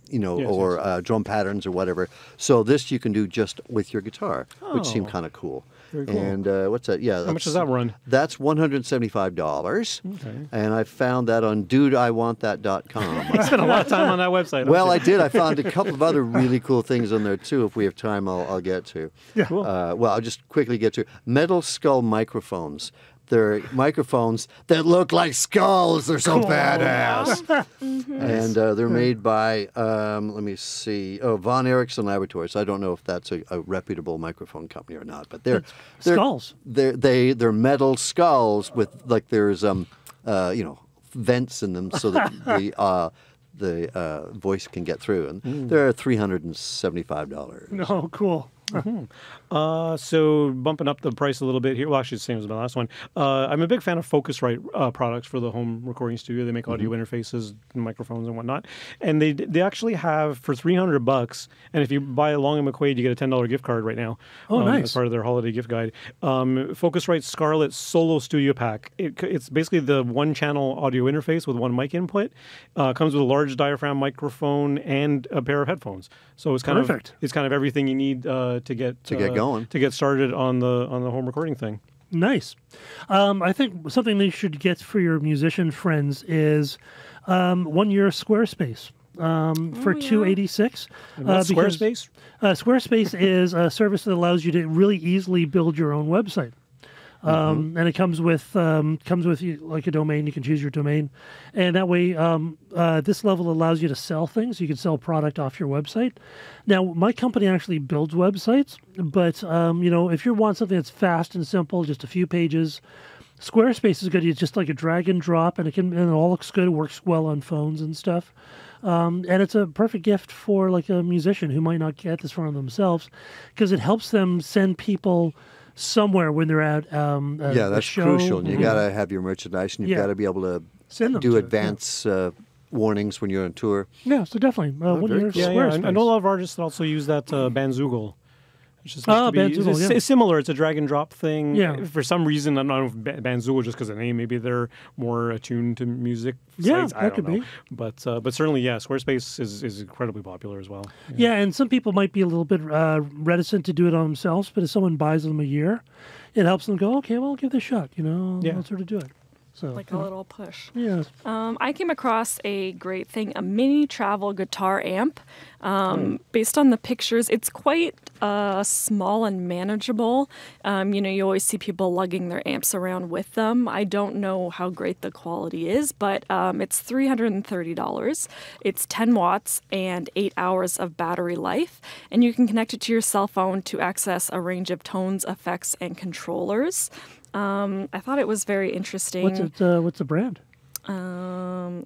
drum patterns or whatever. So this you can do just with your guitar, which seemed kind of cool. Very cool. And what's that? Yeah. How much does that run? That's $175. Okay. And I found that on DudeIWantThat.com. I spent a lot of time on that website. Well, I did. I found a couple of other really cool things on there, too. If we have time, I'll get to. Yeah. Cool. Well, I'll just quickly get to Metal Skull microphones. They're microphones that look like skulls. They're so badass. And they're made by, let me see, Von Erickson Laboratories. I don't know if that's a reputable microphone company or not, but they're skulls. They're metal skulls with like there's vents in them so that the voice can get through, and they're $375. No, cool. So bumping up the price a little bit here. Well, actually, the same as my last one. I'm a big fan of Focusrite products for the home recording studio. They make audio interfaces, microphones, and whatnot. And they actually have for $300. And if you buy a Long and McQuaid, you get a $10 gift card right now. Oh, nice! As part of their holiday gift guide. Focusrite Scarlett Solo Studio Pack. It's basically the one-channel audio interface with one mic input. Comes with a large diaphragm microphone and a pair of headphones. So it's kind of everything you need to get going, to get started on the home recording thing. Nice. I think something that you should get for your musician friends is 1 year Squarespace. for $286. What's Squarespace? Squarespace is a service that allows you to really easily build your own website. And it comes with like a domain. You can choose your domain, and that way, this level allows you to sell things. You can sell product off your website. Now, my company actually builds websites, but if you want something that's fast and simple, just a few pages, Squarespace is good. It's just like a drag and drop, and it all looks good. It works well on phones and stuff. And it's a perfect gift for like a musician who might not get this from themselves, because it helps them send people somewhere when they're at yeah, that's crucial. And you got to have your merchandise, and you've got to be able to do advance warnings when you're on tour. Yeah, so definitely. I know a lot of artists that also use that Bandzoogle. Bandzoogle, it's similar. It's a drag and drop thing. Yeah. For some reason, I don't know if Bandzoogle, just because of the name, maybe they're more attuned to music Yeah, sites. I that don't could know. be. But certainly, Squarespace is incredibly popular as well. Yeah, and some people might be a little bit reticent to do it on themselves, but if someone buys them a year, it helps them go, okay, well, I'll give this a shot. I'll sort of do it. So, Like a little push. Yeah. I came across a great thing, a mini travel guitar amp. Based on the pictures, it's quite small and manageable. You always see people lugging their amps around with them. I don't know how great the quality is, but it's $330. It's 10 watts and 8 hours of battery life. And you can connect it to your cell phone to access a range of tones, effects, and controllers. I thought it was very interesting. What's the brand?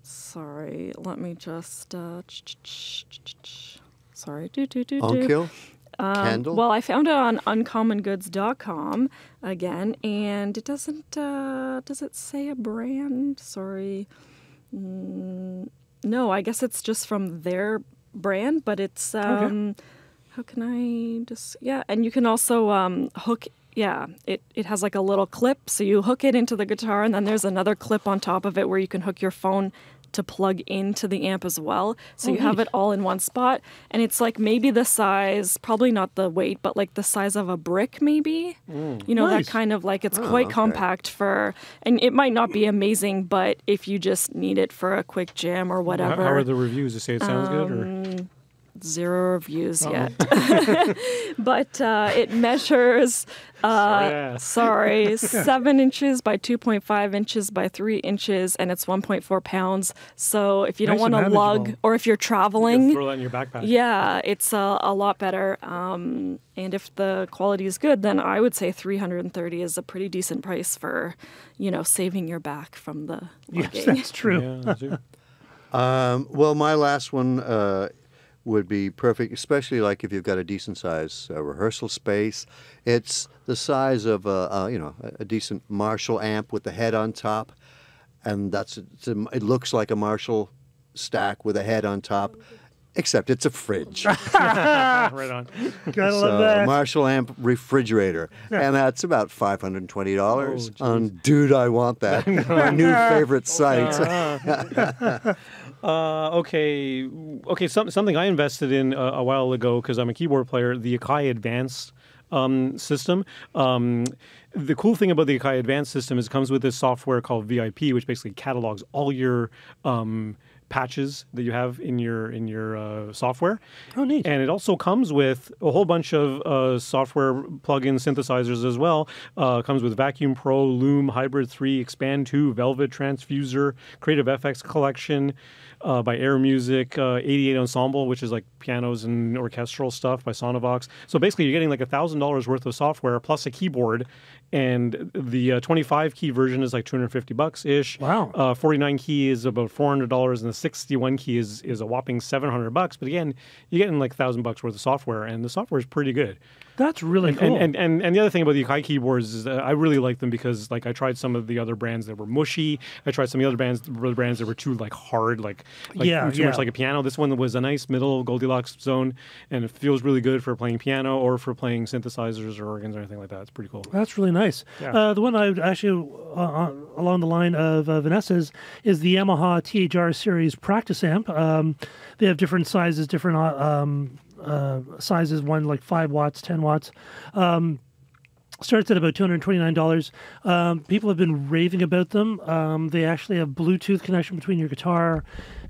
Sorry, let me just. Sorry. Onkill? Candle? Well, I found it on uncommongoods.com again, and it doesn't. Does it say a brand? Sorry. No, I guess it's just from their brand, but it's. Okay. How can I just. Yeah, and you can also hook. Yeah, it has like a little clip, so you hook it into the guitar, and then there's another clip on top of it where you can hook your phone to plug into the amp as well. So you have it all in one spot, and it's like maybe the size, probably not the weight, but like the size of a brick maybe. Nice. That kind of like, it's quite compact and it might not be amazing, but if you just need it for a quick jam or whatever. How are the reviews? They say it sounds good, or? 0 reviews yet. But it measures 7 inches by 2.5 inches by 3 inches, and it's 1.4 pounds. So if you don't want to lug, or if you're traveling, You throw that in your backpack. yeah, it's a lot better. And if the quality is good, then I would say $330 is a pretty decent price for, saving your back from the lugging. Yes, that's true. Yeah, too. Well, my last one would be perfect, especially like if you've got a decent size rehearsal space. It's the size of a decent Marshall amp with the head on top, and it looks like a Marshall stack with a head on top, except it's a fridge. Right on. Gotta love that. Marshall amp refrigerator, and that's about $520. And dude, I want that. My new favorite site. Okay. Something I invested in a while ago because I'm a keyboard player. The Akai Advanced system. The cool thing about the Akai Advanced system is it comes with this software called VIP, which basically catalogs all your patches that you have in your software. Oh, neat. And it also comes with a whole bunch of software plugins, synthesizers as well. Comes with Vacuum Pro, Loom, Hybrid 3, Expand 2, Velvet Transfuser, Creative FX Collection by Air Music, 88 Ensemble, which is like pianos and orchestral stuff by Sonovox. So basically you're getting like $1,000 worth of software plus a keyboard, and the 25 key version is like $250-ish. Wow. 49 key is about $400, and the 61 key is a whopping $700. But again, you're getting like $1,000 worth of software, and the software is pretty good. That's really cool. And the other thing about the Akai keyboards is that I really like them because like I tried some of the other brands that were mushy. I tried some of the other brands that were too like hard, like too much like a piano. This one was a nice middle Goldilocks zone, and it feels really good for playing piano or for playing synthesizers or organs or anything like that. It's pretty cool. That's really nice. Yeah. The one I would actually, along the line of Vanessa's, is the Yamaha THR series practice amp. They have different sizes, different sizes, one like 5 watts, 10 watts. Starts at about $229. People have been raving about them. They actually have Bluetooth connection between your guitar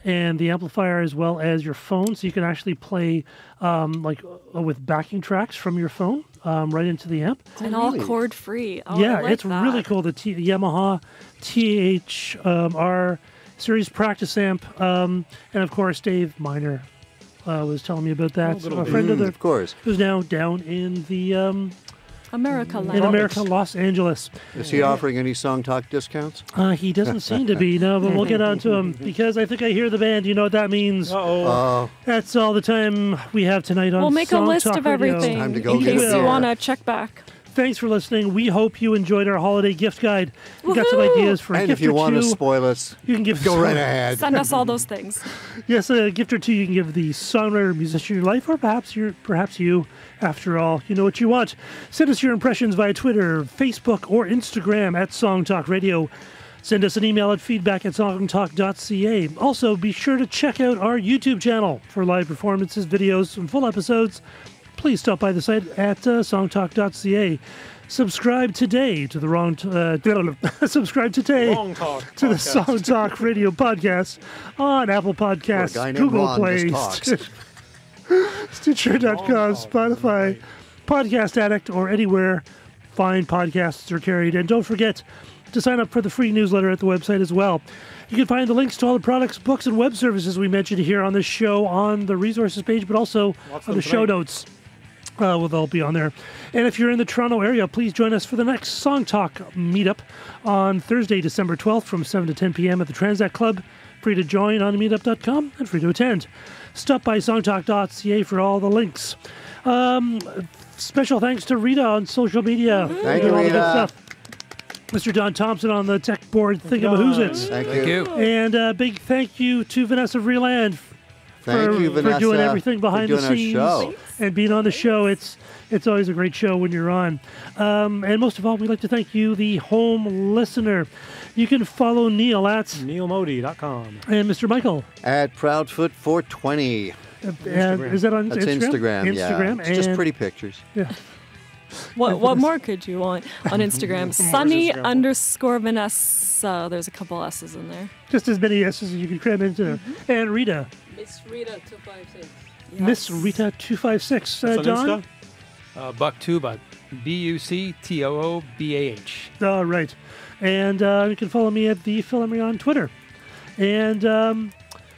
and the amplifier as well as your phone, so you can actually play with backing tracks from your phone right into the amp. And all chord free. Oh, Yeah, I like it's that. really cool. The Yamaha THR series practice amp, and of course Dave Miner was telling me about that. A friend of course, who's now down in the America land. in America, Los Angeles. Is he offering any Song Talk discounts? He doesn't seem to be, no, but we'll get on to him because I think I hear the band. You know what that means. That's all the time we have tonight on We'll make a Song list Talk of Radio. everything Time to go in get case it. you want to check back. Thanks for listening. We hope you enjoyed our holiday gift guide. We got some ideas for a And gift if you or want to two. spoil us, You can give go right ahead. Send us all those things. Yes, a gift or two you can give the songwriter, musician of your life, or perhaps you. After all, you know what you want. Send us your impressions via Twitter, Facebook, or Instagram at Song Talk Radio. Send us an email at feedback@songtalk.ca. Also, be sure to check out our YouTube channel for live performances, videos, and full episodes. Please stop by the site at songtalk.ca. Subscribe today to the subscribe today to the Song Talk Radio podcast on Apple Podcasts, Or a guy named Google Ron Play, just talks. Stitcher.com, Spotify, Podcast Addict, or anywhere fine podcasts are carried. And don't forget to sign up for the free newsletter at the website as well. You can find the links to all the products, books, and web services we mentioned here on the show on the resources page, but also on the show notes. Will all be on there. And if you're in the Toronto area, please join us for the next Song Talk meetup on Thursday, December 12th from 7 to 10 p.m. at the Transact Club. Free to join on meetup.com and free to attend. Stop by songtalk.ca for all the links. Special thanks to Rita on social media. Thank you, All the good Rita. stuff. Mr. Don Thompson on the tech board Thingamahoozits. Thank Thank you. you. And a big thank you to Vanessa Vreeland Thank you, Vanessa, for doing everything for behind the doing our scenes show. and being on the show. It's always a great show when you're on. And most of all, we'd like to thank you, the home listener. You can follow Neil at neilmodi.com. and Mr. Michael. At Proudfoot420. Is that on That's Instagram? Instagram, yeah. It's just and- pretty pictures. Yeah. What more could you want on Instagram? Sunny_Vanessa. There's a couple S's in there. Just as many S's as you can cram into there. And Rita. Miss Rita 256. Miss Rita 256. What's on John? Insta? Bucktuba. BUCTOOBAH. All right. And you can follow me at the Phil Emery on Twitter. And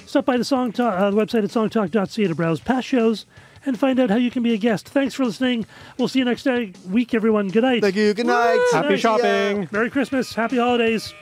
stop by the website at songtalk.ca to browse past shows and find out how you can be a guest. Thanks for listening. We'll see you next week, everyone. Good night. Thank you. Good night. Happy shopping. Merry Christmas. Happy holidays.